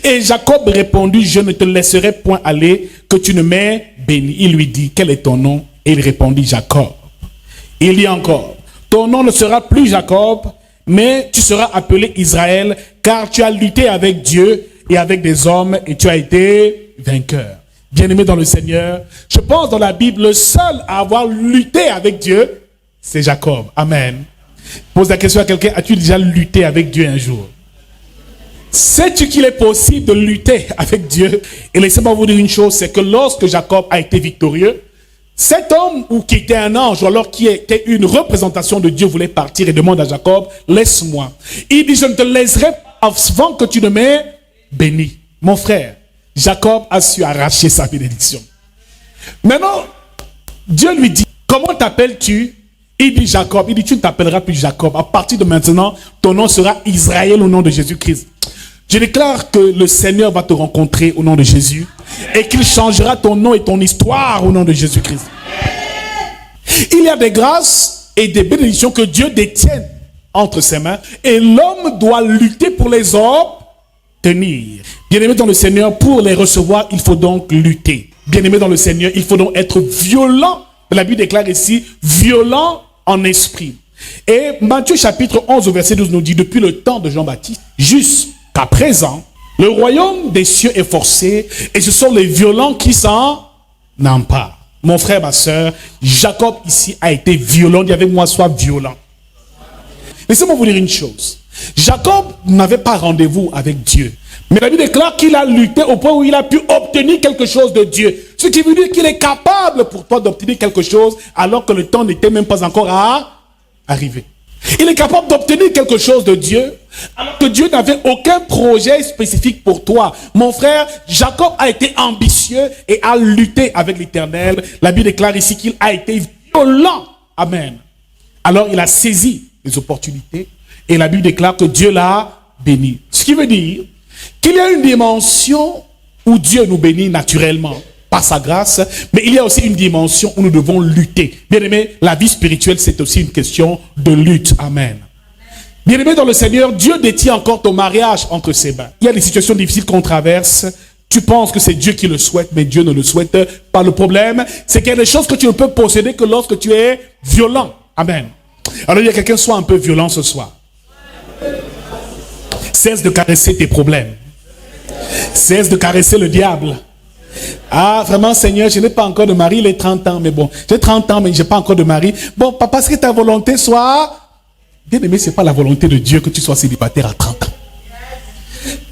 Et Jacob répondit, je ne te laisserai point aller, que tu ne m'aies béni. Il lui dit, quel est ton nom? Et il répondit, Jacob. Il dit encore, ton nom ne sera plus Jacob, mais tu seras appelé Israël, car tu as lutté avec Dieu et avec des hommes, et tu as été vainqueur. Bien-aimé dans le Seigneur, je pense dans la Bible, le seul à avoir lutté avec Dieu, c'est Jacob. Amen. Pose la question à quelqu'un, as-tu déjà lutté avec Dieu un jour? Sais-tu qu'il est possible de lutter avec Dieu? Et laissez-moi vous dire une chose, c'est que lorsque Jacob a été victorieux, cet homme, ou qui était un ange, ou alors qui était une représentation de Dieu, voulait partir et demande à Jacob, laisse-moi. Il dit, je ne te laisserai pas avant que tu ne m'aies béni. Mon frère, Jacob a su arracher sa bénédiction. Maintenant, Dieu lui dit, comment t'appelles-tu? Il dit Jacob. Il dit, tu ne t'appelleras plus Jacob. À partir de maintenant, ton nom sera Israël au nom de Jésus-Christ. Je déclare que le Seigneur va te rencontrer au nom de Jésus et qu'il changera ton nom et ton histoire au nom de Jésus-Christ. Il y a des grâces et des bénédictions que Dieu détient entre ses mains et l'homme doit lutter pour les obtenir. Bien-aimé dans le Seigneur, pour les recevoir, il faut donc lutter. Bien-aimé dans le Seigneur, il faut donc être violent. La Bible déclare ici, violent en esprit. Et Matthieu chapitre 11 au verset 12 nous dit, depuis le temps de Jean-Baptiste, jusqu'à présent, le royaume des cieux est forcé et ce sont les violents qui s'en emparent. Mon frère, ma soeur, Jacob ici a été violent. Dis avec moi, sois violent. Laissez-moi vous dire une chose. Jacob n'avait pas rendez-vous avec Dieu. Mais la Bible déclare qu'il a lutté au point où il a pu obtenir quelque chose de Dieu. Ce qui veut dire qu'il est capable pour toi d'obtenir quelque chose alors que le temps n'était même pas encore arrivé. Il est capable d'obtenir quelque chose de Dieu alors que Dieu n'avait aucun projet spécifique pour toi. Mon frère, Jacob a été ambitieux et a lutté avec l'Éternel. La Bible déclare ici qu'il a été violent. Amen. Alors il a saisi les opportunités et la Bible déclare que Dieu l'a béni. Ce qui veut dire qu'il y a une dimension où Dieu nous bénit naturellement par sa grâce, mais il y a aussi une dimension où nous devons lutter. Bien-aimé, la vie spirituelle, c'est aussi une question de lutte. Amen. Bien-aimé dans le Seigneur, Dieu détient encore ton mariage entre ses mains. Il y a des situations difficiles qu'on traverse. Tu penses que c'est Dieu qui le souhaite, mais Dieu ne le souhaite pas. Le problème, c'est qu'il y a des choses que tu ne peux posséder que lorsque tu es violent. Amen. Alors il y a quelqu'un, soit un peu violent ce soir. Cesse de caresser tes problèmes. Cesse de caresser le diable. Ah, vraiment, Seigneur, je n'ai pas encore de mari, il est 30 ans, mais bon, j'ai 30 ans, mais je n'ai pas encore de mari. Bon, papa, est-ce que ta volonté soit... Bien aimé, ce n'est pas la volonté de Dieu que tu sois célibataire à 30 ans.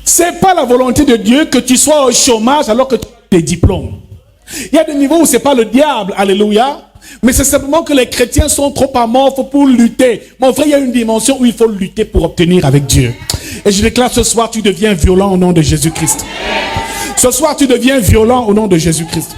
Ce n'est pas la volonté de Dieu que tu sois au chômage alors que tu as tes diplômes. Il y a des niveaux où ce n'est pas le diable, alléluia. Mais c'est simplement que les chrétiens sont trop amorphes pour lutter. Mon frère, il y a une dimension où il faut lutter pour obtenir avec Dieu. Et je déclare ce soir, tu deviens violent au nom de Jésus-Christ. Ce soir, tu deviens violent au nom de Jésus-Christ.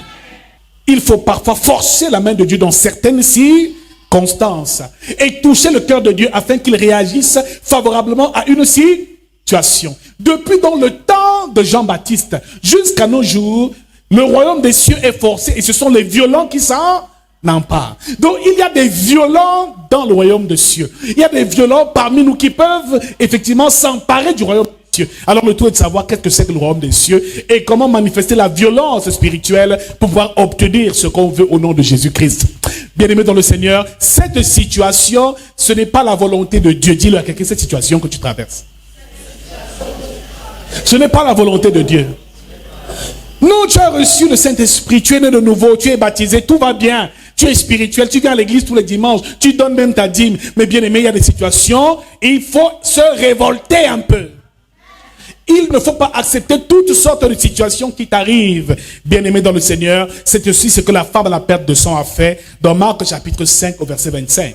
Il faut parfois forcer la main de Dieu dans certaines circonstances et toucher le cœur de Dieu afin qu'il réagisse favorablement à une situation. Depuis dans le temps de Jean-Baptiste jusqu'à nos jours, le royaume des cieux est forcé et ce sont les violents qui s'en emparent. Donc il y a des violents dans le royaume des cieux. Il y a des violents parmi nous qui peuvent effectivement s'emparer du royaume des cieux. Alors le tout est de savoir qu'est-ce que c'est que le royaume des cieux et comment manifester la violence spirituelle pour pouvoir obtenir ce qu'on veut au nom de Jésus-Christ. Bien-aimé dans le Seigneur, cette situation, ce n'est pas la volonté de Dieu. Dis-le à quelqu'un, cette situation que tu traverses. Ce n'est pas la volonté de Dieu. Non, tu as reçu le Saint-Esprit, tu es né de nouveau, tu es baptisé, tout va bien. Tu es spirituel, tu viens à l'église tous les dimanches, tu donnes même ta dîme. Mais bien aimé, il y a des situations, il faut se révolter un peu. Il ne faut pas accepter toutes sortes de situations qui t'arrivent. Bien aimé dans le Seigneur, c'est aussi ce que la femme à la perte de sang a fait dans Marc chapitre 5 au verset 25.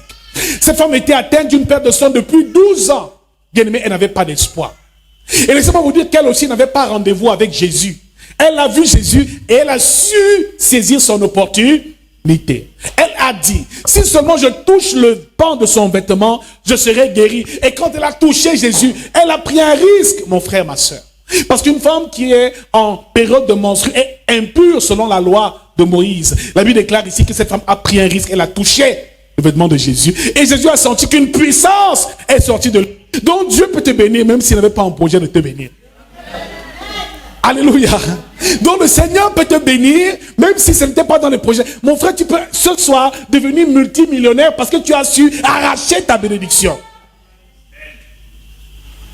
Cette femme était atteinte d'une perte de sang depuis 12 ans. Bien aimé, elle n'avait pas d'espoir. Et laissez-moi vous dire qu'elle aussi n'avait pas rendez-vous avec Jésus. Elle a vu Jésus et elle a su saisir son opportunité. Elle a dit, si seulement je touche le pan de son vêtement, je serai guéri. Et quand elle a touché Jésus, elle a pris un risque, mon frère, ma soeur. Parce qu'une femme qui est en période de menstru est impure selon la loi de Moïse. La Bible déclare ici que cette femme a pris un risque, elle a touché le vêtement de Jésus. Et Jésus a senti qu'une puissance est sortie de lui. Donc Dieu peut te bénir même s'il n'avait pas un projet de te bénir. Alléluia. Donc le Seigneur peut te bénir, même si ce n'était pas dans les projets. Mon frère, tu peux ce soir devenir multimillionnaire parce que tu as su arracher ta bénédiction.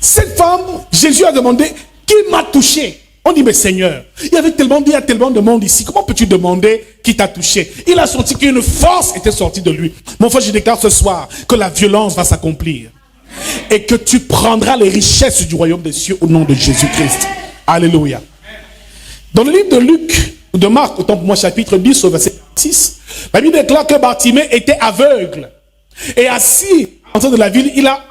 Cette femme, Jésus a demandé, qui m'a touché? On dit, mais Seigneur, il y a tellement de monde ici. Comment peux-tu demander qui t'a touché? Il a senti qu'une force était sortie de lui. Mon frère, je déclare ce soir que la violence va s'accomplir. Et que tu prendras les richesses du royaume des cieux au nom de Jésus-Christ. Alléluia. Dans le livre de Luc, de Marc, autant pour moi, chapitre 10, au verset 6, la Bible déclare que Bartimée était aveugle. Et assis en train de la ville, il a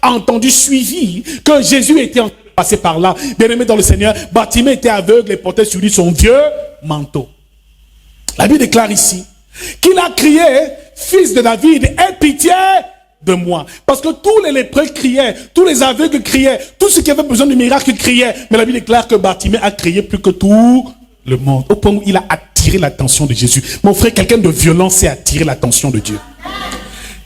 entendu suivi que Jésus était en train de passer par là. Bien-aimé dans le Seigneur, Bartimée était aveugle et portait sur lui son vieux manteau. La Bible déclare ici qu'il a crié, fils de David, aie pitié de moi. Parce que tous les lépreux criaient, tous les aveugles criaient, tous ceux qui avaient besoin de miracles criaient. Mais la Bible déclare que Bartimée a crié plus que tout le monde. Au point où il a attiré l'attention de Jésus. Mon frère, quelqu'un de violent sait attirer l'attention de Dieu.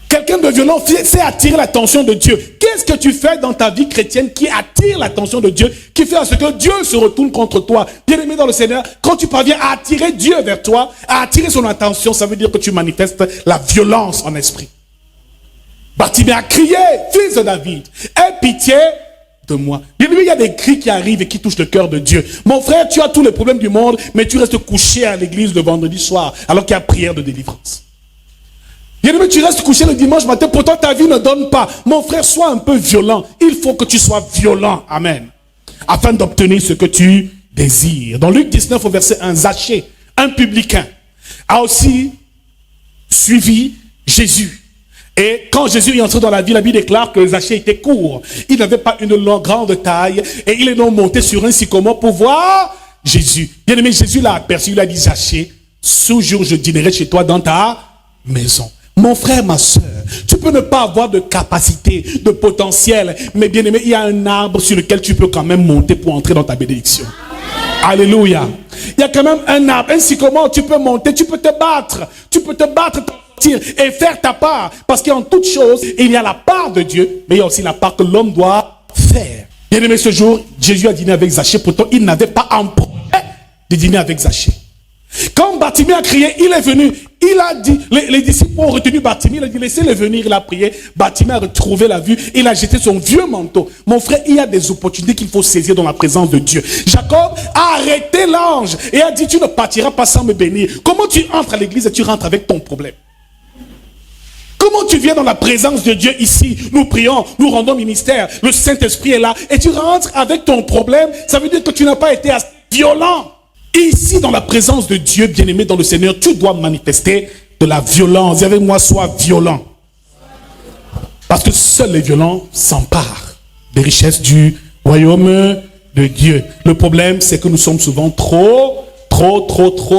Quelqu'un de violent sait attirer l'attention de Dieu. Qu'est-ce que tu fais dans ta vie chrétienne qui attire l'attention de Dieu, qui fait à ce que Dieu se retourne contre toi? Bien-aimé dans le Seigneur, quand tu parviens à attirer Dieu vers toi, à attirer son attention, ça veut dire que tu manifestes la violence en esprit. Bartimée a crié, fils de David, aie pitié de moi. Bien aimé, il y a des cris qui arrivent et qui touchent le cœur de Dieu. Mon frère, tu as tous les problèmes du monde, mais tu restes couché à l'église le vendredi soir, alors qu'il y a prière de délivrance. Bien aimé, tu restes couché le dimanche matin, pourtant ta vie ne donne pas. Mon frère, sois un peu violent. Il faut que tu sois violent, amen, afin d'obtenir ce que tu désires. Dans Luc 19 au verset 1, Zachée, un publicain, a aussi suivi Jésus. Et quand Jésus est entré dans la ville, la Bible déclare que Zachée était court. Il n'avait pas une grande taille. Et il est donc monté sur un sycomore pour voir Jésus. Bien aimé, Jésus l'a aperçu. Il a dit, Zachée, ce jour je dînerai chez toi dans ta maison. Mon frère, ma soeur, tu peux ne pas avoir de capacité, de potentiel. Mais bien aimé, il y a un arbre sur lequel tu peux quand même monter pour entrer dans ta bénédiction. Alléluia. Il y a quand même un arbre, un sycomore, tu peux monter, tu peux te battre. Tu peux te battre, et faire ta part. Parce qu'en toute chose, il y a la part de Dieu, mais il y a aussi la part que l'homme doit faire. Bien aimé, ce jour, Jésus a dîné avec Zachée. Pourtant, il n'avait pas en projet de dîner avec Zachée. Quand Bartimée a crié, il est venu. Il a dit, les disciples ont retenu Bartimée. Il a dit, laissez-le venir. Il a prié. Bartimée a retrouvé la vue. Il a jeté son vieux manteau. Mon frère, il y a des opportunités qu'il faut saisir dans la présence de Dieu. Jacob a arrêté l'ange et a dit, tu ne partiras pas sans me bénir. Comment tu entres à l'église et tu rentres avec ton problème? Comment tu viens dans la présence de Dieu ici? Nous prions, nous rendons ministère, le Saint-Esprit est là, et tu rentres avec ton problème. Ça veut dire que tu n'as pas été assez violent. Ici, dans la présence de Dieu, bien-aimé dans le Seigneur, tu dois manifester de la violence. Dis avec moi, sois violent. Parce que seuls les violents s'emparent des richesses du royaume de Dieu. Le problème, c'est que nous sommes souvent trop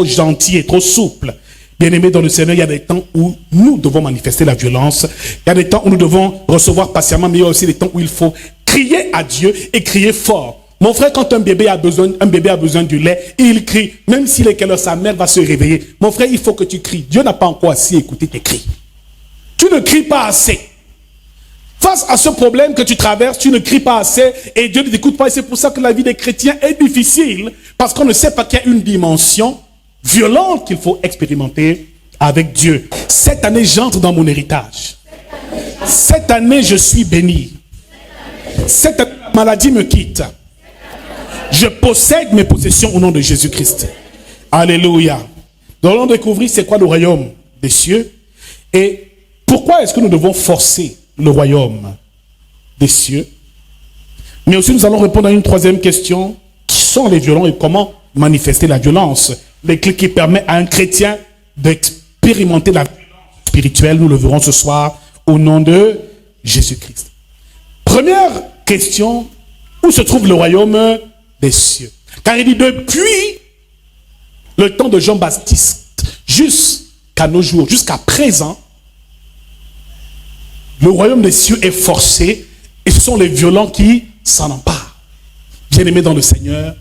gentils et trop souples. Bien-aimés dans le Seigneur, il y a des temps où nous devons manifester la violence. Il y a des temps où nous devons recevoir patiemment, mais il y a aussi des temps où il faut crier à Dieu et crier fort. Mon frère, quand un bébé a besoin du lait, il crie. Même s'il est quelle heure, sa mère va se réveiller. Mon frère, il faut que tu cries. Dieu n'a pas encore assez écouté tes cris. Tu ne cries pas assez. Face à ce problème que tu traverses, tu ne cries pas assez et Dieu ne t'écoute pas. Et c'est pour ça que la vie des chrétiens est difficile. Parce qu'on ne sait pas qu'il y a une dimension violente qu'il faut expérimenter avec Dieu. Cette année, j'entre dans mon héritage. Cette année, je suis béni. Cette année, la maladie me quitte. Je possède mes possessions au nom de Jésus-Christ. Alléluia. Nous allons découvrir c'est quoi le royaume des cieux et pourquoi est-ce que nous devons forcer le royaume des cieux. Mais aussi nous allons répondre à une troisième question. Qui sont les violents et comment manifester la violence? Les clés qui permettent à un chrétien d'expérimenter la violence spirituelle. Nous le verrons ce soir au nom de Jésus-Christ. Première question. Où se trouve le royaume des cieux? Car il dit depuis le temps de Jean-Baptiste jusqu'à nos jours, jusqu'à présent, le royaume des cieux est forcé et ce sont les violents qui s'en emparent. Bien-aimés dans le Seigneur,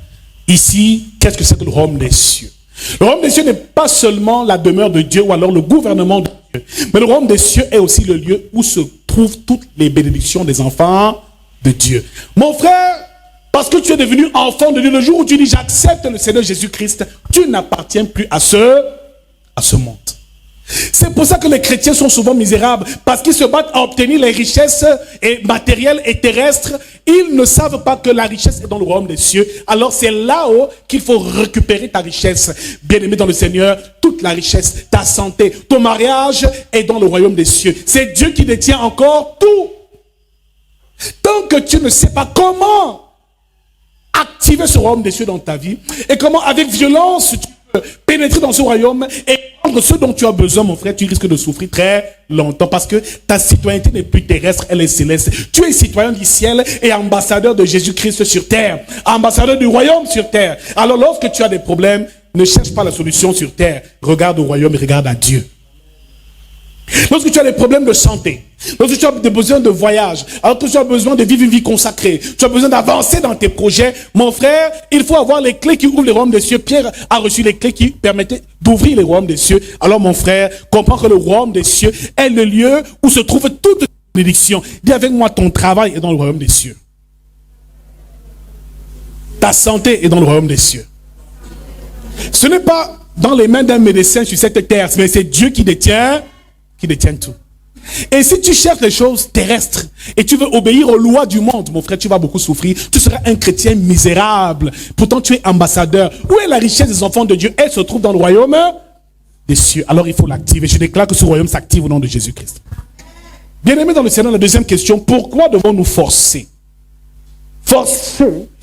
ici, qu'est-ce que c'est que le royaume des cieux? Le royaume des cieux n'est pas seulement la demeure de Dieu ou alors le gouvernement de Dieu, mais le royaume des cieux est aussi le lieu où se trouvent toutes les bénédictions des enfants de Dieu. Mon frère, Parce que tu es devenu enfant de Dieu. Le jour où tu dis j'accepte le Seigneur Jésus-Christ, tu n'appartiens plus à ce monde. C'est pour ça que les chrétiens sont souvent misérables, parce qu'ils se battent à obtenir les richesses matérielles et terrestres. Ils ne savent pas que la richesse est dans le royaume des cieux. Alors c'est là-haut qu'il faut récupérer ta richesse. Bien-aimé dans le Seigneur, toute la richesse, ta santé, ton mariage est dans le royaume des cieux. C'est Dieu qui détient encore tout. Tant que tu ne sais pas comment activer ce royaume des cieux dans ta vie, et comment avec violence tu peux pénétrer dans ce royaume et prendre ce dont tu as besoin, mon frère, tu risques de souffrir très longtemps, parce que ta citoyenneté n'est plus terrestre, elle est céleste. Tu es citoyen du ciel et ambassadeur de Jésus-Christ sur terre, ambassadeur du royaume sur terre. Alors lorsque tu as des problèmes, ne cherche pas la solution sur terre, regarde au royaume et regarde à Dieu. Lorsque tu as des problèmes de santé, lorsque tu as besoin de voyage, alors que tu as besoin de vivre une vie consacrée, tu as besoin d'avancer dans tes projets, mon frère, il faut avoir les clés qui ouvrent les royaumes des cieux. Pierre a reçu les clés qui permettaient d'ouvrir les royaumes des cieux. Alors mon frère, comprends que le royaume des cieux est le lieu où se trouve toute bénédiction. Dis avec moi, ton travail est dans le royaume des cieux. Ta santé est dans le royaume des cieux. Ce n'est pas dans les mains d'un médecin sur cette terre, mais c'est Dieu qui détient tout. Et si tu cherches les choses terrestres et tu veux obéir aux lois du monde, mon frère, tu vas beaucoup souffrir. Tu seras un chrétien misérable. Pourtant, tu es ambassadeur. Où est la richesse des enfants de Dieu? Elle se trouve dans le royaume des cieux. Alors, il faut l'activer. Je déclare que ce royaume s'active au nom de Jésus-Christ. Bien-aimé dans le Seigneur, la deuxième question, pourquoi devons-nous forcer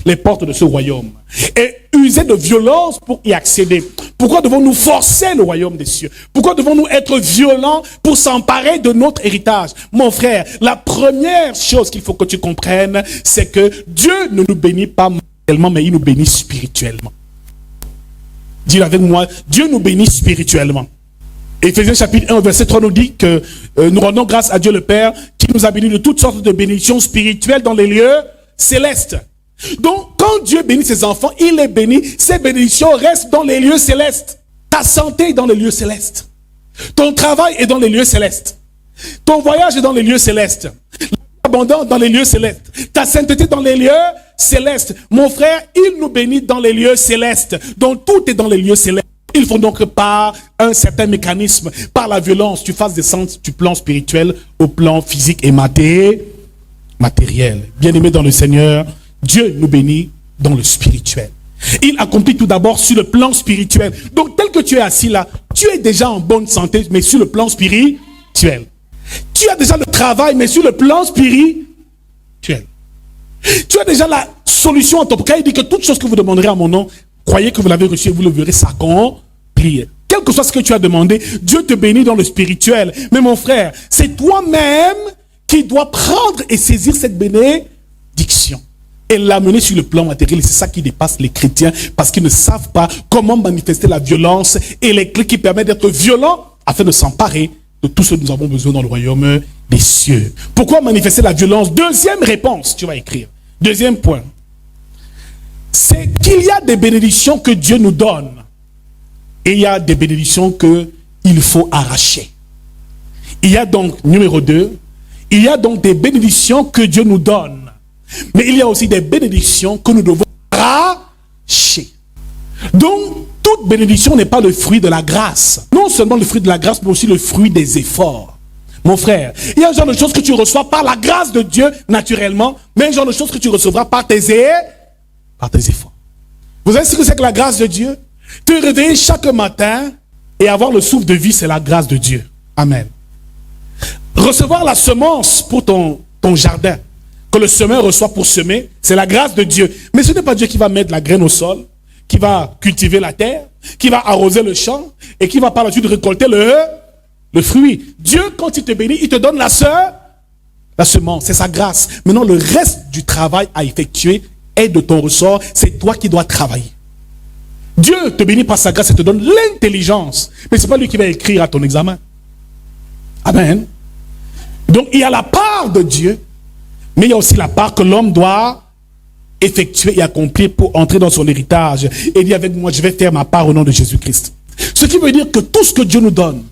les portes de ce royaume et user de violence pour y accéder? Pourquoi devons-nous forcer le royaume des cieux? Pourquoi devons-nous être violents pour s'emparer de notre héritage? Mon frère, la première chose qu'il faut que tu comprennes, c'est que Dieu ne nous bénit pas matériellement, mais il nous bénit spirituellement. Dis avec moi, Dieu nous bénit spirituellement. Éphésiens chapitre 1, verset 3 nous dit que nous rendons grâce à Dieu le Père qui nous a bénis de toutes sortes de bénédictions spirituelles dans les lieux célestes. Donc, quand Dieu bénit ses enfants, il les bénit. Ces bénédictions restent dans les lieux célestes. Ta santé est dans les lieux célestes. Ton travail est dans les lieux célestes. Ton voyage est dans les lieux célestes. L'abondance dans les lieux célestes. Ta sainteté dans les lieux célestes. Mon frère, il nous bénit dans les lieux célestes. Donc, tout est dans les lieux célestes. Il faut donc par un certain mécanisme, par la violence, tu fasses descendre du plan spirituel au plan physique et matériel. Bien-aimé dans le Seigneur, Dieu nous bénit dans le spirituel. Il accomplit tout d'abord sur le plan spirituel. Donc, tel que tu es assis là, tu es déjà en bonne santé, mais sur le plan spirituel. Tu as déjà le travail, mais sur le plan spirituel. Tu as déjà la solution en ton cas. Il dit que toute chose que vous demanderez à mon nom, croyez que vous l'avez reçu et vous le verrez s'accomplir. Quel que soit ce que tu as demandé, Dieu te bénit dans le spirituel. Mais mon frère, c'est toi-même qui dois prendre et saisir cette bénédiction et l'amener sur le plan matériel. Et c'est ça qui dépasse les chrétiens, parce qu'ils ne savent pas comment manifester la violence et les clés qui permettent d'être violents afin de s'emparer de tout ce que nous avons besoin dans le royaume des cieux. Pourquoi manifester la violence? Deuxième réponse, tu vas écrire. Deuxième point, c'est qu'il y a des bénédictions que Dieu nous donne et il y a des bénédictions qu'il faut arracher. Il y a donc, numéro 2, il y a donc des bénédictions que Dieu nous donne. Mais il y a aussi des bénédictions que nous devons arracher. Donc, toute bénédiction n'est pas le fruit de la grâce. Non seulement le fruit de la grâce, mais aussi le fruit des efforts. Mon frère, il y a un genre de choses que tu reçois par la grâce de Dieu, naturellement, mais un genre de choses que tu recevras par tes efforts. Vous savez ce que c'est que la grâce de Dieu? Te réveiller chaque matin et avoir le souffle de vie, c'est la grâce de Dieu. Amen. Recevoir la semence pour ton jardin, que le semeur reçoit pour semer, c'est la grâce de Dieu. Mais ce n'est pas Dieu qui va mettre la graine au sol, qui va cultiver la terre, qui va arroser le champ et qui va par la suite récolter le fruit. Dieu, quand il te bénit, il te donne la semence, c'est sa grâce. Maintenant, le reste du travail à effectuer est de ton ressort, c'est toi qui dois travailler. Dieu te bénit par sa grâce et te donne l'intelligence. Mais ce n'est pas lui qui va écrire à ton examen. Amen. Donc, il y a la part de Dieu, mais il y a aussi la part que l'homme doit effectuer et accomplir pour entrer dans son héritage. Et dit avec moi, je vais faire ma part au nom de Jésus-Christ. Ce qui veut dire que tout ce que Dieu nous donne,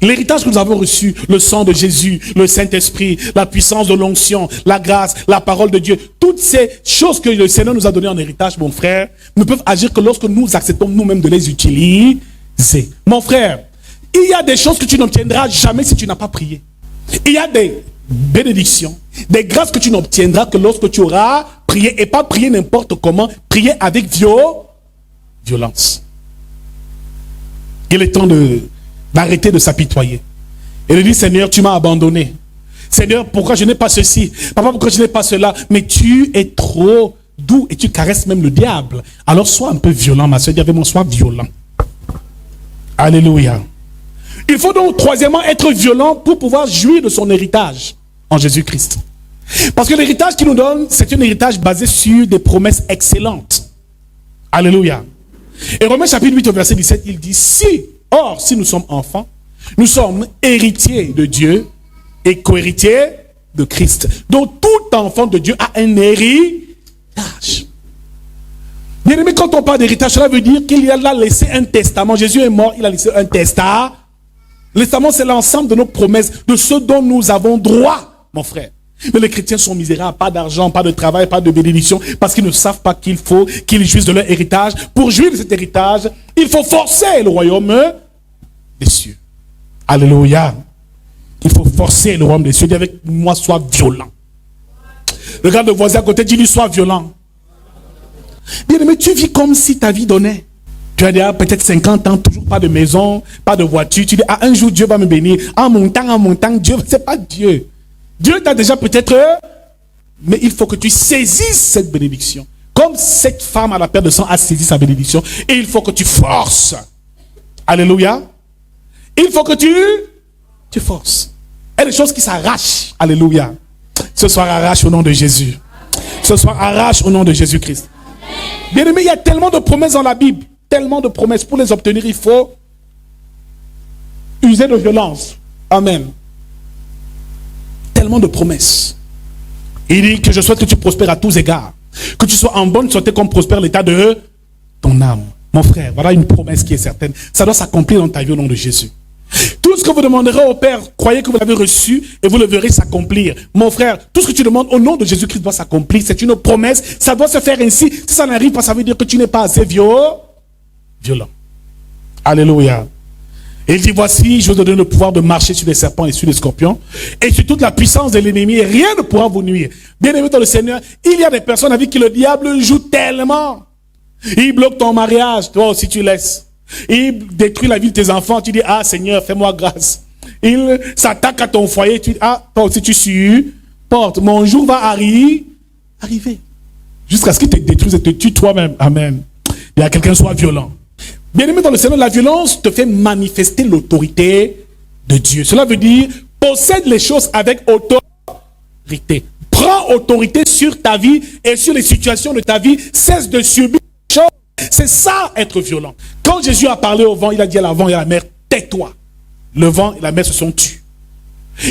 l'héritage que nous avons reçu, le sang de Jésus, le Saint-Esprit, la puissance de l'onction, la grâce, la parole de Dieu, toutes ces choses que le Seigneur nous a données en héritage, mon frère, ne peuvent agir que lorsque nous acceptons nous-mêmes de les utiliser. Mon frère, il y a des choses que tu n'obtiendras jamais si tu n'as pas prié. Il y a des bénédictions, des grâces que tu n'obtiendras que lorsque tu auras prié, et pas prier n'importe comment, prier avec violence. Il est temps d'arrêter de s'apitoyer et de dire: Seigneur, tu m'as abandonné. Seigneur, pourquoi je n'ai pas ceci? Papa, pourquoi je n'ai pas cela? Mais tu es trop doux et tu caresses même le diable. Alors sois un peu violent, ma soeur. Dis avec moi, sois violent. Alléluia. Il faut donc troisièmement être violent pour pouvoir jouir de son héritage en Jésus-Christ. Parce que l'héritage qu'il nous donne, c'est un héritage basé sur des promesses excellentes. Alléluia. Et Romains chapitre 8 au verset 17, il dit: si nous sommes enfants, nous sommes héritiers de Dieu et co-héritiers de Christ. Donc tout enfant de Dieu a un héritage. Bien aimé, quand on parle d'héritage, cela veut dire qu'il a laissé un testament. Jésus est mort, il a laissé un testament. Le testament, c'est l'ensemble de nos promesses, de ce dont nous avons droit, mon frère. Mais les chrétiens sont misérables, pas d'argent, pas de travail, pas de bénédiction, parce qu'ils ne savent pas qu'il faut qu'ils jouissent de leur héritage. Pour jouir de cet héritage, il faut forcer le royaume des cieux. Alléluia. Il faut forcer le royaume des cieux. Dis avec moi, sois violent. Regarde le voisin à côté, dis-lui, sois violent. Bien aimé, tu vis comme si ta vie donnait. Tu as déjà peut-être 50 ans, toujours pas de maison, pas de voiture. Tu dis: ah, un jour Dieu va me bénir. En montant, Dieu, c'est pas Dieu. Dieu t'a déjà peut-être, mais il faut que tu saisisses cette bénédiction. Comme cette femme à la perte de sang a saisi sa bénédiction. Et il faut que tu forces. Alléluia. Il faut que tu forces. Il y a des choses qui s'arrachent. Alléluia. Ce soir, arrache au nom de Jésus. Ce soir, arrache au nom de Jésus-Christ. Bien aimé, il y a tellement de promesses dans la Bible. Tellement de promesses. Pour les obtenir, il faut user de violence. Amen. Tellement de promesses. Il dit que je souhaite que tu prospères à tous égards. Que tu sois en bonne santé comme prospère l'état de ton âme. Mon frère, voilà une promesse qui est certaine. Ça doit s'accomplir dans ta vie au nom de Jésus. Tout ce que vous demanderez au Père, croyez que vous l'avez reçu et vous le verrez s'accomplir. Mon frère, tout ce que tu demandes au nom de Jésus-Christ doit s'accomplir. C'est une promesse. Ça doit se faire ainsi. Si ça n'arrive pas, ça veut dire que tu n'es pas assez violent. Alléluia. Et il dit: voici, je vous donne le pouvoir de marcher sur les serpents et sur les scorpions et sur toute la puissance de l'ennemi, et rien ne pourra vous nuire. Bien aimé dans le Seigneur, il y a des personnes avec qui le diable joue tellement. Il bloque ton mariage, toi aussi tu laisses. Il détruit la vie de tes enfants, tu dis: ah Seigneur, fais-moi grâce. Il s'attaque à ton foyer, tu dis: ah, toi aussi tu supportes. Mon jour va arriver. Jusqu'à ce qu'il te détruise et te tue toi-même. Amen. Il y a quelqu'un soit violent. Bien aimé dans le Seigneur, la violence te fait manifester l'autorité de Dieu. Cela veut dire: possède les choses avec autorité. Prends autorité sur ta vie et sur les situations de ta vie. Cesse de subir les choses. C'est ça, être violent. Quand Jésus a parlé au vent, il a dit à la vent et à la mer: tais-toi. Le vent et la mer se sont tus.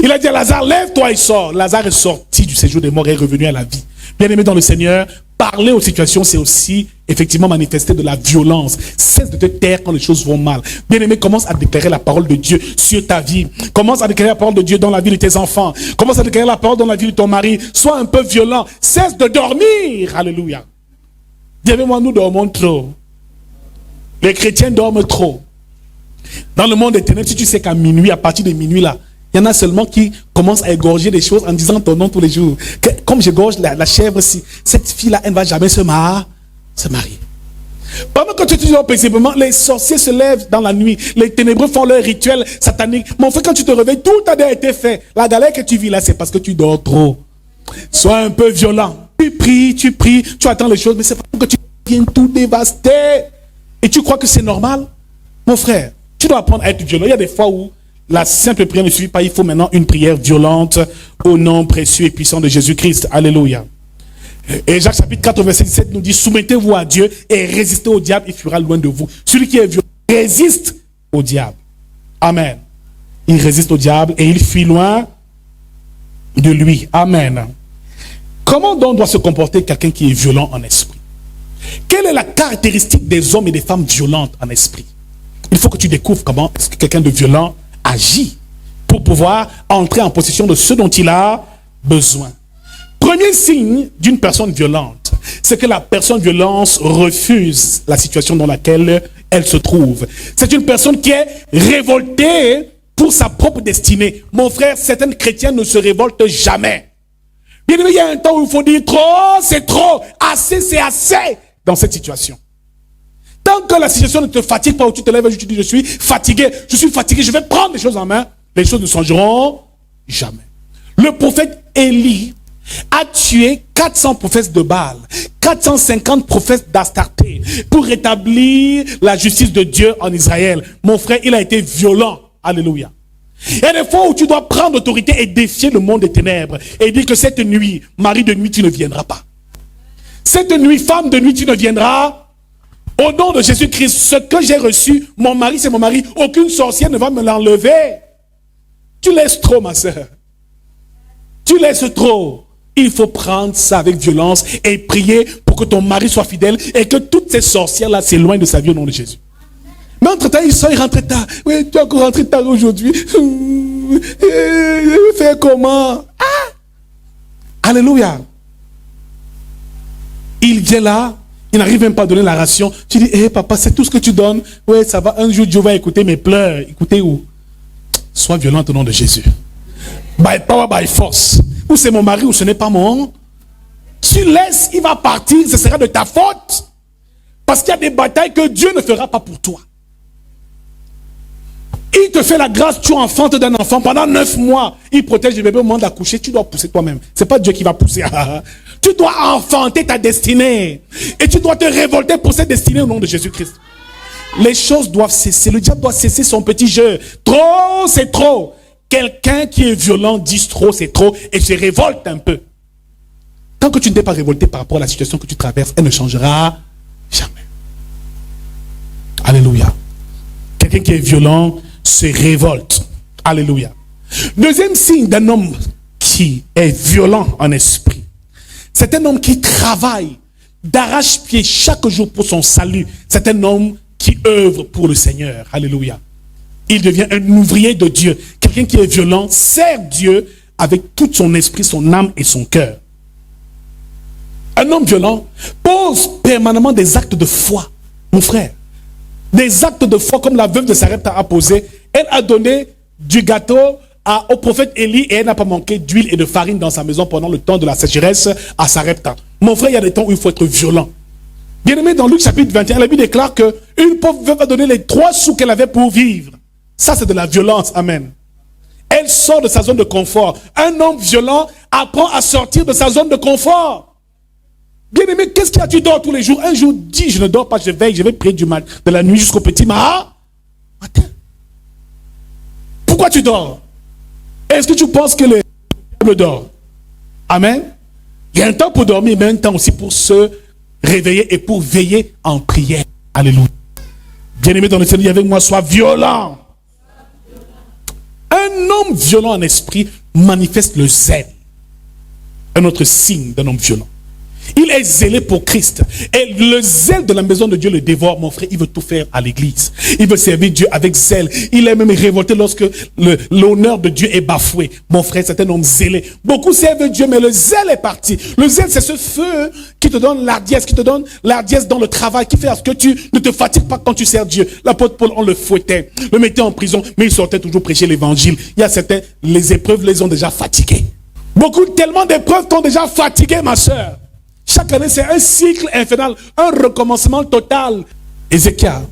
Il a dit à Lazare: lève-toi et sors. Lazare est sorti du séjour des morts et est revenu à la vie. Bien aimé dans le Seigneur, parler aux situations, c'est aussi effectivement manifester de la violence. Cesse de te taire quand les choses vont mal. Bien aimé, commence à déclarer la parole de Dieu sur ta vie. Commence à déclarer la parole de Dieu dans la vie de tes enfants. Commence à déclarer la parole dans la vie de ton mari. Sois un peu violent. Cesse de dormir. Alléluia. Dis avec moi, nous dormons trop. Les chrétiens dorment trop. Dans le monde des ténèbres, si tu sais qu'à minuit, à partir de minuit là, il y en a seulement qui commencent à égorger des choses en disant ton nom tous les jours. Comme j'égorge la chèvre, si cette fille-là, elle ne va jamais se marier. Pendant que tu te dis paisiblement, les sorciers se lèvent dans la nuit. Les ténébreux font leur rituel satanique. Mon frère, quand tu te réveilles, tout a déjà été fait. La galère que tu vis là, c'est parce que tu dors trop. Sois un peu violent. Tu pries, tu attends les choses, mais c'est pas que tu viens tout dévaster. Et tu crois que c'est normal? Mon frère, tu dois apprendre à être violent. Il y a des fois où la simple prière ne suffit pas. Il faut maintenant une prière violente au nom précieux et puissant de Jésus-Christ. Alléluia. Et Jacques chapitre 4 verset 17 nous dit: soumettez-vous à Dieu et résistez au diable, il fuira loin de vous. Celui qui est violent résiste au diable. Amen. Il résiste au diable et il fuit loin de lui. Amen. Comment donc doit se comporter quelqu'un qui est violent en esprit? Quelle est la caractéristique des hommes et des femmes violentes en esprit? Il faut que tu découvres comment est-ce que quelqu'un de violent agit pour pouvoir entrer en possession de ce dont il a besoin. Premier signe d'une personne violente, c'est que la personne violente refuse la situation dans laquelle elle se trouve. C'est une personne qui est révoltée pour sa propre destinée. Mon frère, certains chrétiens ne se révoltent jamais. Bien aimé, il y a un temps où il faut dire trop, c'est trop, assez, c'est assez dans cette situation. Tant que la situation ne te fatigue pas, où tu te lèves et tu dis je suis fatigué, je vais prendre les choses en main, les choses ne changeront jamais. Le prophète Élie a tué 400 prophètes de Baal, 450 prophètes d'Astarté pour rétablir la justice de Dieu en Israël. Mon frère, il a été violent. Alléluia. Il y a des fois où tu dois prendre autorité et défier le monde des ténèbres et dire que cette nuit, mari de nuit, tu ne viendras pas. Cette nuit, femme de nuit, tu ne viendras. Au nom de Jésus-Christ, ce que j'ai reçu, mon mari, c'est mon mari. Aucune sorcière ne va me l'enlever. Tu laisses trop, ma soeur. Tu laisses trop. Il faut prendre ça avec violence et prier pour que ton mari soit fidèle et que toutes ces sorcières-là s'éloignent de sa vie au nom de Jésus. Mais entre-temps, il rentre tard. Oui, tu es encore rentré tard aujourd'hui. Faire comment? Ah! Alléluia. Il vient là, il n'arrive même pas à donner la ration. Tu dis, hé papa, c'est tout ce que tu donnes. Oui, ça va. Un jour, Dieu va écouter mes pleurs. Écoutez où? Sois violent au nom de Jésus. By power, by force. Ou c'est mon mari ou ce n'est pas mon. Tu laisses, il va partir, ce sera de ta faute. Parce qu'il y a des batailles que Dieu ne fera pas pour toi. Il te fait la grâce, tu enfantes d'un enfant pendant 9 mois. Il protège le bébé au moment d'accoucher, tu dois pousser toi-même. C'est pas Dieu qui va pousser. Tu dois enfanter ta destinée. Et tu dois te révolter pour cette destinée au nom de Jésus-Christ. Les choses doivent cesser. Le diable doit cesser son petit jeu. Trop, c'est trop. Quelqu'un qui est violent dit trop, c'est trop, et se révolte un peu. Tant que tu ne t'es pas révolté par rapport à la situation que tu traverses, elle ne changera jamais. Alléluia. Quelqu'un qui est violent se révolte. Alléluia. Deuxième signe d'un homme qui est violent en esprit, c'est un homme qui travaille d'arrache-pied chaque jour pour son salut. C'est un homme qui œuvre pour le Seigneur. Alléluia. Il devient un ouvrier de Dieu. Quelqu'un qui est violent sert Dieu avec tout son esprit, son âme et son cœur. Un homme violent pose permanemment des actes de foi. Mon frère, des actes de foi comme la veuve de Sarepta a posé. Elle a donné du gâteau au prophète Élie et elle n'a pas manqué d'huile et de farine dans sa maison pendant le temps de la sécheresse à Sarepta. Mon frère, il y a des temps où il faut être violent. Bien aimé, dans Luc chapitre 21, la Bible déclare qu'une pauvre veuve a donné les 3 sous qu'elle avait pour vivre. Ça, c'est de la violence. Amen. Elle sort de sa zone de confort. Un homme violent apprend à sortir de sa zone de confort. Bien aimé, qu'est-ce qu'il y a? Tu dors tous les jours. Un jour, dis, je ne dors pas, je veille, je vais prier de la nuit jusqu'au petit matin. Pourquoi tu dors? Est-ce que tu penses que le diable dort? Amen. Il y a un temps pour dormir, mais un temps aussi pour se réveiller et pour veiller en prière. Alléluia. Bien aimé dans le Seigneur, avec moi, sois violent. Un homme violent en esprit manifeste le zèle. Un autre signe d'un homme violent. Il est zélé pour Christ. Et le zèle de la maison de Dieu le dévore. Mon frère, il veut tout faire à l'église. Il veut servir Dieu avec zèle. Il est même révolté lorsque l'honneur de Dieu est bafoué. Mon frère, c'est un homme zélé. Beaucoup servent Dieu, mais le zèle est parti. Le zèle, c'est ce feu qui te donne l'ardiesse, dans le travail, qui fait à ce que tu ne te fatigues pas quand tu sers Dieu. L'apôtre Paul, on le fouettait, le mettait en prison, mais il sortait toujours prêcher l'évangile. Il y a certains, les épreuves les ont déjà fatigués. Tellement d'épreuves t'ont déjà fatigué, ma soeur. Chaque année, c'est un cycle infernal, un recommencement total. Ézéchiel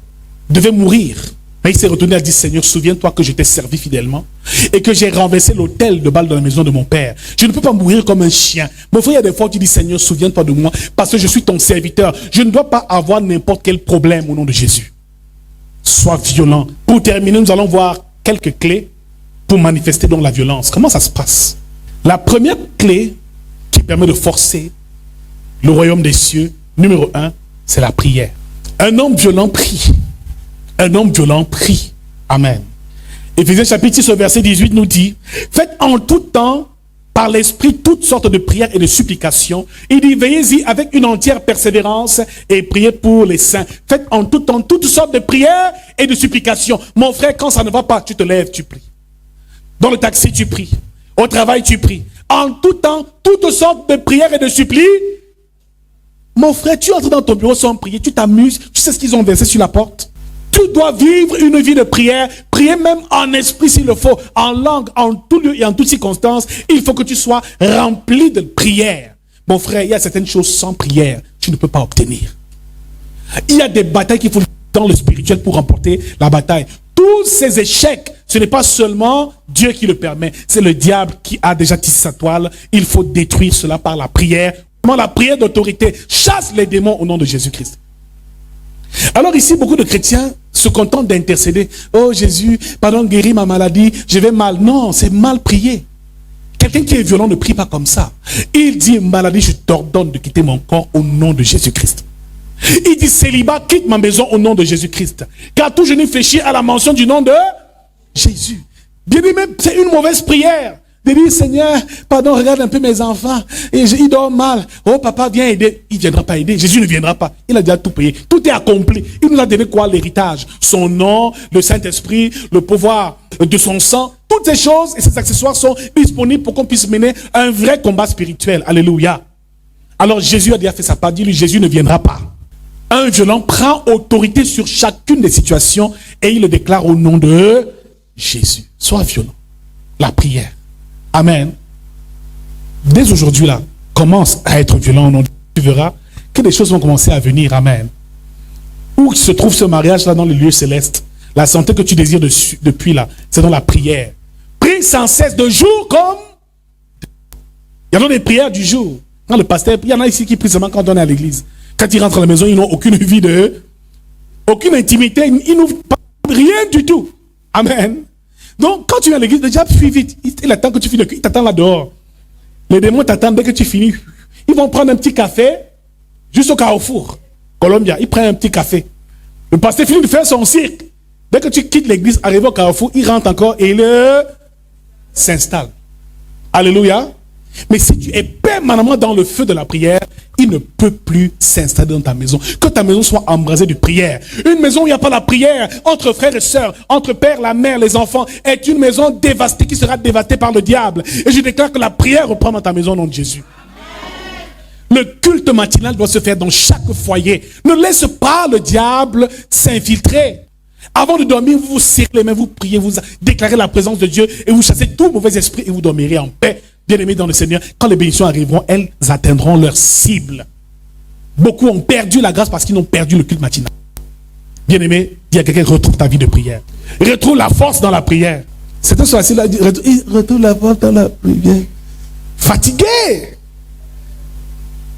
devait mourir. Mais il s'est retourné et a dit, Seigneur, souviens-toi que je t'ai servi fidèlement et que j'ai renversé l'autel de Baal dans la maison de mon père. Je ne peux pas mourir comme un chien. Mon frère, il y a des fois où tu dis, Seigneur, souviens-toi de moi parce que je suis ton serviteur. Je ne dois pas avoir n'importe quel problème au nom de Jésus. Sois violent. Pour terminer, nous allons voir quelques clés pour manifester donc la violence. Comment ça se passe? La première clé qui permet de forcer le royaume des cieux, numéro 1, c'est la prière. Un homme violent prie. Un homme violent prie. Amen. Éphésiens chapitre 6, verset 18 nous dit, faites en tout temps par l'esprit toutes sortes de prières et de supplications. Il dit, veillez-y avec une entière persévérance et priez pour les saints. Faites en tout temps toutes sortes de prières et de supplications. Mon frère, quand ça ne va pas, tu te lèves, tu pries. Dans le taxi, tu pries. Au travail, tu pries. En tout temps, toutes sortes de prières et de supplies. Mon frère, tu entres dans ton bureau sans prier, tu t'amuses, tu sais ce qu'ils ont versé sur la porte. Tu dois vivre une vie de prière, prier même en esprit s'il le faut, en langue, en tout lieu et en toutes circonstances. Il faut que tu sois rempli de prière. Mon frère, il y a certaines choses sans prière, tu ne peux pas obtenir. Il y a des batailles qu'il faut dans le spirituel pour remporter la bataille. Tous ces échecs, ce n'est pas seulement Dieu qui le permet, c'est le diable qui a déjà tissé sa toile. Il faut détruire cela par la prière. La prière d'autorité chasse les démons au nom de Jésus-Christ. Alors ici, beaucoup de chrétiens se contentent d'intercéder. Oh Jésus, pardon, guéris ma maladie, je vais mal. Non, c'est mal prier. Quelqu'un qui est violent ne prie pas comme ça. Il dit, maladie, je t'ordonne de quitter mon corps au nom de Jésus-Christ. Il dit, célibat, quitte ma maison au nom de Jésus-Christ. Car tout genou fléchit à la mention du nom de Jésus. Bien aimé, c'est une mauvaise prière. De dire, Seigneur, pardon, regarde un peu mes enfants. Ils dorment mal. Oh, papa, viens aider. Il ne viendra pas aider. Jésus ne viendra pas. Il a déjà tout payé. Tout est accompli. Il nous a donné quoi? L'héritage. Son nom, le Saint-Esprit, le pouvoir de son sang. Toutes ces choses et ces accessoires sont disponibles pour qu'on puisse mener un vrai combat spirituel. Alléluia. Alors Jésus a déjà fait sa part. Dis-lui, Jésus ne viendra pas. Un violent prend autorité sur chacune des situations et il le déclare au nom de Jésus. Sois violent. La prière. Amen. Dès aujourd'hui là, commence à être violent au nom de Dieu. Tu verras que des choses vont commencer à venir. Amen. Où se trouve ce mariage là dans les lieux célestes? La santé que tu désires depuis là, c'est dans la prière. Prie sans cesse de jour comme... Il y a des prières du jour. Quand le pasteur, il y en a ici qui prient seulement quand on est à l'église. Quand ils rentrent à la maison, ils n'ont aucune vie aucune intimité, ils n'ouvrent pas rien du tout. Amen. Donc, quand tu viens à l'église, déjà, fuis vite. Il attend que tu finisses. Il t'attend là dehors. Les démons t'attendent dès que tu finis. Ils vont prendre un petit café, juste au Carrefour, Colombia. Ils prennent un petit café. Le pasteur finit de faire son cirque. Dès que tu quittes l'église, arrivé au Carrefour, il rentre encore et il s'installe. Alléluia. Mais si tu es permanemment dans le feu de la prière, il ne peut plus s'installer dans ta maison. Que ta maison soit embrasée de prière. Une maison où il n'y a pas la prière entre frères et sœurs, entre père, la mère, les enfants, est une maison dévastée qui sera dévastée par le diable. Et je déclare que la prière reprend dans ta maison au nom de Jésus. Le culte matinal doit se faire dans chaque foyer. Ne laisse pas le diable s'infiltrer. Avant de dormir, vous vous serrez les mains, vous priez, vous déclarez la présence de Dieu et vous chassez tout mauvais esprit et vous dormirez en paix. Bien-aimés dans le Seigneur, quand les bénédictions arriveront, elles atteindront leur cible. Beaucoup ont perdu la grâce parce qu'ils ont perdu le culte matinal. Bien-aimé, dis à quelqu'un, retrouve ta vie de prière. Retrouve la force dans la prière. C'est un soir là, retrouve la force dans la prière. Fatigué.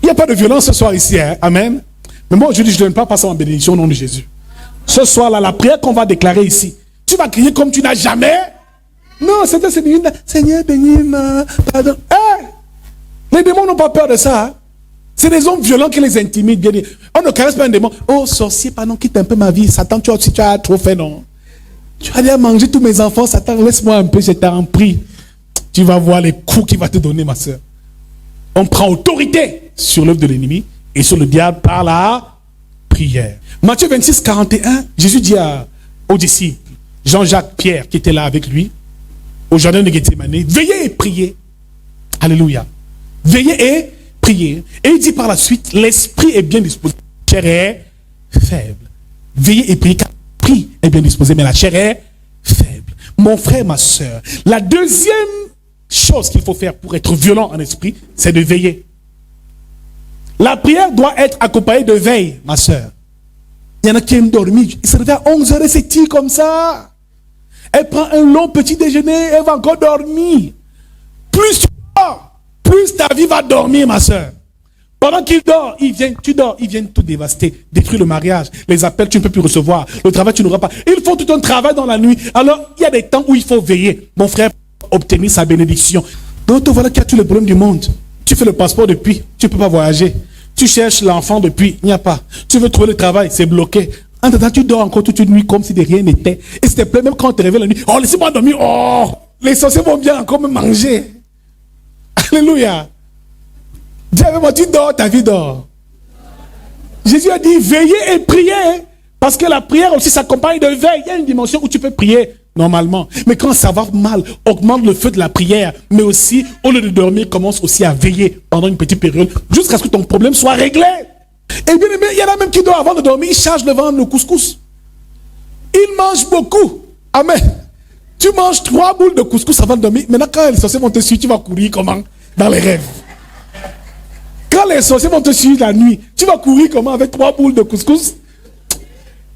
Il n'y a pas de violence ce soir ici, hein? Amen. Mais moi aujourd'hui, je ne donne pas passer en bénédiction au nom de Jésus. Ce soir-là, la prière qu'on va déclarer ici, tu vas crier comme tu n'as jamais. Non, c'est Seigneur, bénis-moi, pardon. Les démons n'ont pas peur de ça. Hein? C'est des hommes violents qui les intimident. Bien dit. On ne caresse pas un démon. Oh, sorcier, pardon, quitte un peu ma vie. Satan, tu as trop fait, non? Tu as déjà mangé tous mes enfants. Satan, laisse-moi un peu, je t'en prie. Tu vas voir les coups qu'il va te donner, ma soeur. On prend autorité sur l'œuvre de l'ennemi et sur le diable par la prière. Matthieu 26, 41, Jésus dit aux disciples, Jean-Jacques, Pierre, qui était là avec lui, au jardin de Gethsémane, veillez et priez. Alléluia. Veillez et priez. Et il dit par la suite, l'esprit est bien disposé, la chair est faible. Veillez et priez, car l'esprit est bien disposé, mais la chair est faible. Mon frère, ma soeur, la deuxième chose qu'il faut faire pour être violent en esprit, c'est de veiller. La prière doit être accompagnée de veille, ma soeur. Il y en a qui aiment dormir. Il se réveille à 11h et c'est tire comme ça. Elle prend un long petit déjeuner, elle va encore dormir. Plus tu dors, plus ta vie va dormir, ma soeur. Pendant qu'il dort, tu dors, ils viennent tout dévaster, détruire le mariage, les appels, tu ne peux plus recevoir, le travail, tu n'auras pas. Ils font tout un travail dans la nuit. Alors, il y a des temps où il faut veiller. Mon frère, obtenir sa bénédiction. Donc, te voilà qui a tous les problèmes du monde. Tu fais le passeport depuis, tu ne peux pas voyager. Tu cherches l'enfant depuis, il n'y a pas. Tu veux trouver le travail, c'est bloqué. En attendant, tu dors encore toute une nuit comme si de rien n'était. Et s'il te plaît, même quand on te réveille la nuit, oh, laissez-moi dormir, oh, les sorciers vont bien encore me manger. Alléluia. Dis avec moi, tu dors, ta vie dort. Jésus a dit, veillez et priez. Parce que la prière aussi s'accompagne de veille. Il y a une dimension où tu peux prier normalement. Mais quand ça va mal, augmente le feu de la prière. Mais aussi, au lieu de dormir, commence aussi à veiller pendant une petite période. Jusqu'à ce que ton problème soit réglé. Et bien aimé, il y en a même qui doivent avant de dormir, ils chargent le ventre, le couscous. Ils mangent beaucoup. Amen. Tu manges 3 boules de couscous avant de dormir. Maintenant, quand les sorciers vont te suivre, tu vas courir comment? Dans les rêves. Quand les sorciers vont te suivre la nuit, tu vas courir comment avec 3 boules de couscous?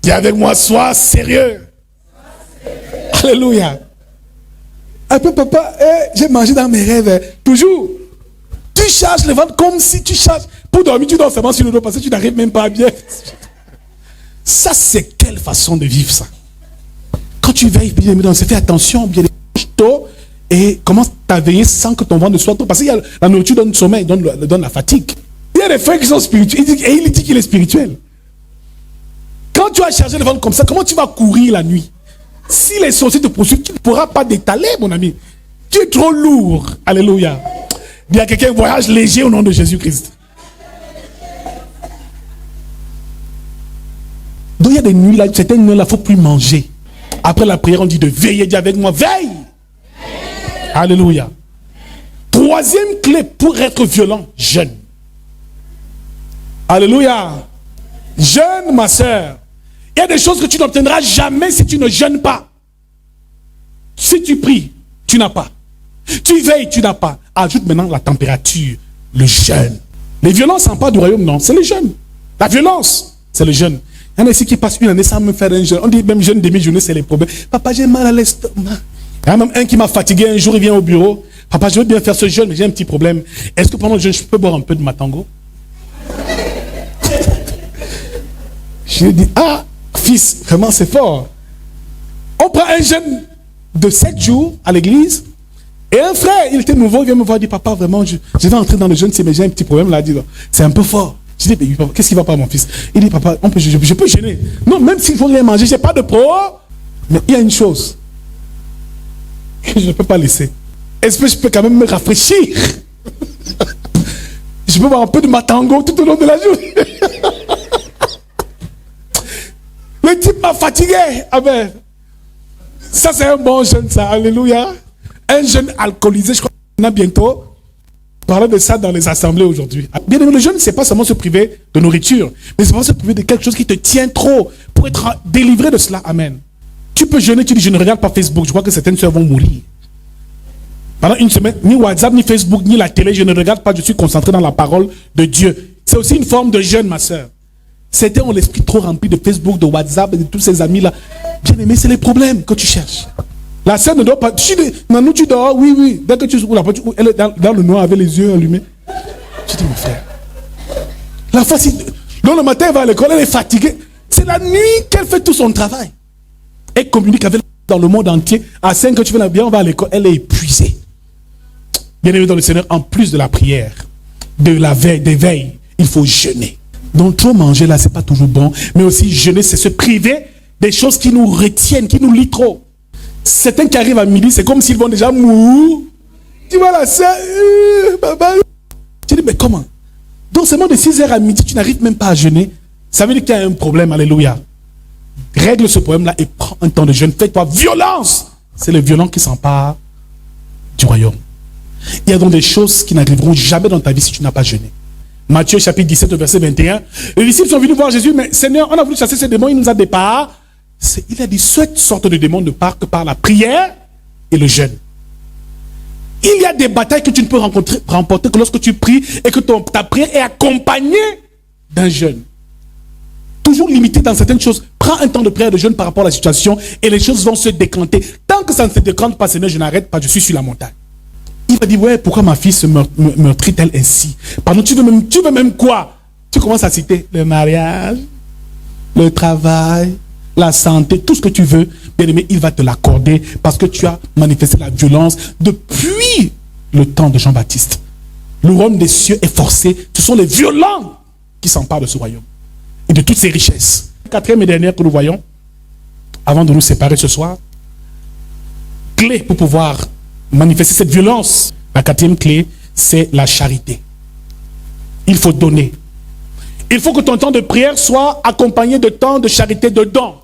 Dis avec moi, sois sérieux. Alléluia. Après, papa, j'ai mangé dans mes rêves. Toujours. Tu charges le ventre comme si tu charges. Pour dormir, tu dors seulement sur le dos parce que tu n'arrives même pas à bien. Ça, c'est quelle façon de vivre ça? Quand tu veilles, bien aimé, fais attention, bien aimé, tôt et commence à veiller sans que ton ventre ne soit trop. Parce que la nourriture donne le sommeil, donne la fatigue. Il y a des frères qui sont spirituels et il dit qu'il est spirituel. Quand tu as chargé le ventre comme ça, comment tu vas courir la nuit? Si les sorciers te poursuivent, tu ne pourras pas détaler, mon ami. Tu es trop lourd. Alléluia. Il y a quelqu'un qui voyage léger au nom de Jésus-Christ. Donc il y a des nuits là, certaines nuits là, il ne faut plus manger. Après la prière, on dit de veiller. Dis avec moi, veille. Alléluia. 3e clé pour être violent, jeûne. Alléluia. Jeûne, ma soeur. Il y a des choses que tu n'obtiendras jamais si tu ne jeûnes pas. Si tu pries, tu n'as pas. Tu veilles, tu n'as pas. Ajoute maintenant la température, le jeûne. Les violences ne sont pas du royaume, non. C'est le jeûne. La violence, c'est le jeûne. Il y en a ici qui passent une année sans me faire un jeûne. On dit même jeûne demi-journée, c'est les problèmes. Papa, j'ai mal à l'estomac. Il y a même un qui m'a fatigué un jour, il vient au bureau. Papa, je veux bien faire ce jeûne, mais j'ai un petit problème. Est-ce que pendant le jeûne, je peux boire un peu de matango? Je lui ai dit, ah, fils, vraiment c'est fort. On prend un jeûne de 7 jours à l'église. Et un frère, il était nouveau, il vient me voir, il dit, papa, vraiment, je vais entrer dans le jeûne, mais j'ai un petit problème là. C'est un peu fort. Je dis, qu'est-ce qui va pas, mon fils? Il dit, papa, je peux jeûner. Non, même s'il faut rien manger, je n'ai pas de pro. Mais il y a une chose que je ne peux pas laisser. Est-ce que je peux quand même me rafraîchir? Je peux boire un peu de matango tout au long de la journée. Le type m'a fatigué. Amen. Ça, c'est un bon jeûne, ça. Alléluia. Un jeûne alcoolisé, je crois qu'on a bientôt parlé de ça dans les assemblées aujourd'hui. Bien aimé, le jeûne, c'est pas seulement se priver de nourriture, mais c'est pas se priver de quelque chose qui te tient trop pour être délivré de cela. Amen. Tu peux jeûner, tu dis, je ne regarde pas Facebook. Je crois que certaines soeurs vont mourir. Pendant une semaine, ni WhatsApp, ni Facebook, ni la télé, je ne regarde pas, je suis concentré dans la parole de Dieu. C'est aussi une forme de jeûne, ma soeur. Certains ont l'esprit trop rempli de Facebook, de WhatsApp et de tous ces amis-là. Bien aimé, c'est les problèmes que tu cherches. La sœur ne dort pas. Nanou, tu dors, oui. Dès que tu ouvres la porte, elle est dans le noir avec les yeux allumés. Je dis, mon frère. La fois, donc le matin, elle va à l'école, elle est fatiguée. C'est la nuit qu'elle fait tout son travail. Elle communique avec dans le monde entier. À 5 heures, tu fais bien, on va à l'école, elle est épuisée. Bien aimé dans le Seigneur, en plus de la prière, de la veille, des veilles, il faut jeûner. Donc trop manger là, c'est pas toujours bon. Mais aussi jeûner, c'est se priver des choses qui nous retiennent, qui nous lient trop. Certains qui arrivent à midi, c'est comme s'ils vont déjà mourir. Tu vois là, ça, papa. Tu dis, mais comment? Donc seulement de 6h à midi, tu n'arrives même pas à jeûner. Ça veut dire qu'il y a un problème, alléluia. Règle ce problème-là et prends un temps de jeûne. Fais-toi violence. C'est le violent qui s'empare du royaume. Il y a donc des choses qui n'arriveront jamais dans ta vie si tu n'as pas jeûné. Matthieu chapitre 17, verset 21. Les disciples sont venus voir Jésus, mais Seigneur, on a voulu chasser ces démons, il nous a départs. Il a dit, cette sorte de démons ne part que par la prière et le jeûne. Il y a des batailles que tu ne peux remporter que lorsque tu pries et que ta prière est accompagnée d'un jeûne. Toujours limité dans certaines choses. Prends un temps de prière et de jeûne par rapport à la situation et les choses vont se décanter. Tant que ça ne se décante pas, Seigneur, je n'arrête pas, je suis sur la montagne. Il va dire, ouais, pourquoi ma fille se meurtrit-elle ainsi? Pardon, tu veux même quoi? Tu commences à citer le mariage, le travail, la santé, tout ce que tu veux. Bien aimé, il va te l'accorder parce que tu as manifesté la violence depuis le temps de Jean-Baptiste. Le royaume des cieux est forcé. Ce sont les violents qui s'emparent de ce royaume et de toutes ses richesses. Quatrième et dernière que nous voyons, avant de nous séparer ce soir, clé pour pouvoir manifester cette violence. La quatrième clé, c'est la charité. Il faut donner. Il faut que ton temps de prière soit accompagné de temps de charité, de dons.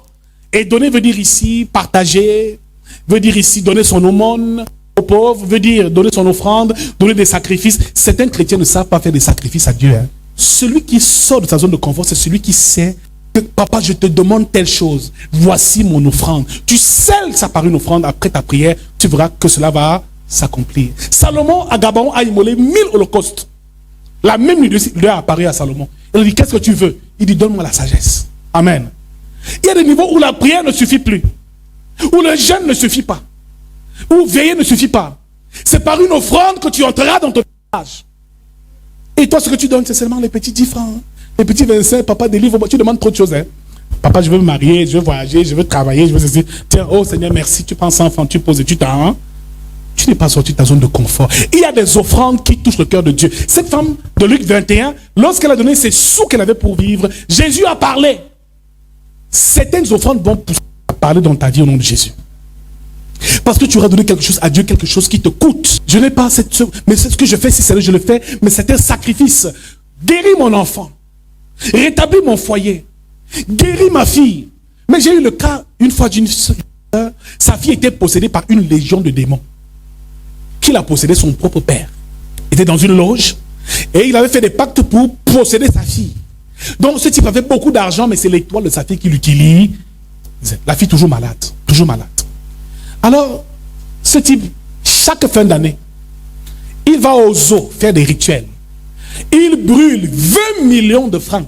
Et donner veut dire ici partager, veut dire ici donner son aumône aux pauvres, veut dire donner son offrande, donner des sacrifices. Certains chrétiens ne savent pas faire des sacrifices à Dieu. Celui qui sort de sa zone de confort, c'est celui qui sait que papa, je te demande telle chose. Voici mon offrande. Tu scelles ça par une offrande après ta prière, tu verras que cela va s'accomplir. Salomon à Gabaon a immolé 1000 holocaustes. La même nuit, Dieu a apparu à Salomon. Il lui dit, qu'est-ce que tu veux? Il dit, donne-moi la sagesse. Amen. Il y a des niveaux où la prière ne suffit plus. Où le jeûne ne suffit pas. Où veiller ne suffit pas. C'est par une offrande que tu entreras dans ton village. Et toi, ce que tu donnes, c'est seulement les petits 10 francs. Les petits 25, papa, délivre-moi. Tu demandes trop de choses. Papa, je veux me marier, je veux voyager, je veux travailler, je veux ceci. Tiens, oh Seigneur, merci. Tu prends 100 francs, tu poses et tu t'en. Tu n'es pas sorti de ta zone de confort. Il y a des offrandes qui touchent le cœur de Dieu. Cette femme de Luc 21, lorsqu'elle a donné ses sous qu'elle avait pour vivre, Jésus a parlé. Certaines offrandes vont pousser à parler dans ta vie au nom de Jésus. Parce que tu auras donné quelque chose à Dieu, quelque chose qui te coûte. Je n'ai pas cette... Mais c'est ce que je fais, si c'est vrai, je le fais. Mais c'est un sacrifice. Guéris mon enfant. Rétablis mon foyer. Guéris ma fille. Mais j'ai eu le cas, une fois, d'une soeur. Sa fille était possédée par une légion de démons. Qui l'a possédé son propre père. Il était dans une loge. Et il avait fait des pactes pour posséder sa fille. Donc ce type avait beaucoup d'argent, mais c'est l'étoile de sa fille qui l'utilise. La fille toujours malade. Toujours malade. Alors, ce type, chaque fin d'année, il va au zoo faire des rituels. Il brûle 20 millions de francs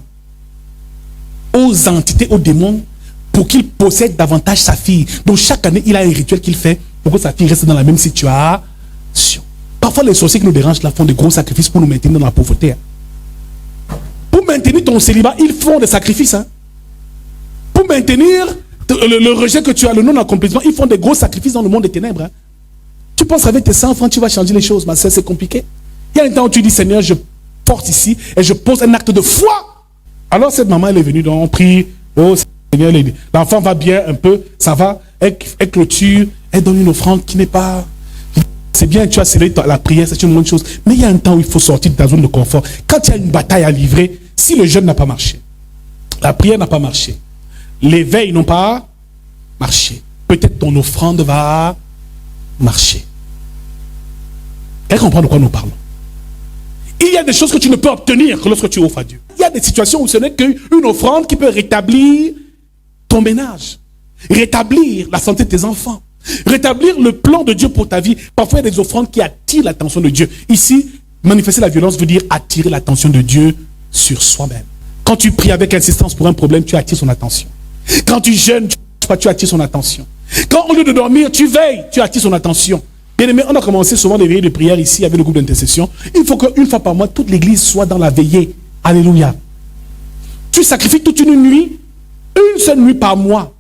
aux entités, aux démons, pour qu'ils possèdent davantage sa fille. Donc chaque année, il a un rituel qu'il fait pour que sa fille reste dans la même situation. Parfois, les sorciers qui nous dérangent là font des gros sacrifices pour nous maintenir dans la pauvreté. Pour maintenir ton célibat, ils font des sacrifices. Pour maintenir le rejet que tu as, le non-accomplissement, ils font des gros sacrifices dans le monde des ténèbres. Tu penses qu'avec tes 100 francs, tu vas changer les choses, ma soeur, c'est compliqué. Il y a un temps où tu dis, Seigneur, je porte ici et je pose un acte de foi. Alors cette maman, elle est venue, donc on prie, oh Seigneur, l'enfant va bien un peu, ça va, elle clôture, elle donne une offrande qui n'est pas... C'est bien, tu as scellé la prière, c'est une bonne chose. Mais il y a un temps où il faut sortir de ta zone de confort. Quand il y a une bataille à livrer, si le jeûne n'a pas marché, la prière n'a pas marché, les veilles n'ont pas marché, peut-être ton offrande va marcher. Elle comprend de quoi nous parlons. Il y a des choses que tu ne peux obtenir que lorsque tu offres à Dieu. Il y a des situations où ce n'est qu'une offrande qui peut rétablir ton ménage, rétablir la santé de tes enfants, rétablir le plan de Dieu pour ta vie. Parfois, il y a des offrandes qui attirent l'attention de Dieu. Ici, manifester la violence veut dire attirer l'attention de Dieu sur soi-même. Quand tu pries avec insistance pour un problème, tu attires son attention. Quand tu jeûnes, tu attires son attention. Quand au lieu de dormir, tu veilles, tu attires son attention. Bien aimé, on a commencé souvent des veillées de prière ici avec le groupe d'intercession. Il faut qu'une fois par mois, toute l'église soit dans la veillée. Alléluia. Tu sacrifies toute une nuit, une seule nuit par mois,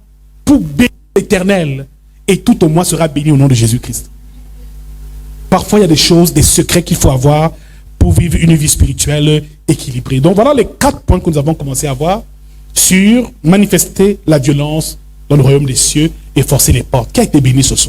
pour bénir l'Éternel. Et tout au mois sera béni au nom de Jésus-Christ. Parfois, il y a des choses, des secrets qu'il faut avoir pour vivre une vie spirituelle équilibrée. Donc voilà les 4 points que nous avons commencé à voir sur manifester la violence dans le royaume des cieux et forcer les portes. Qui a été béni ce soir?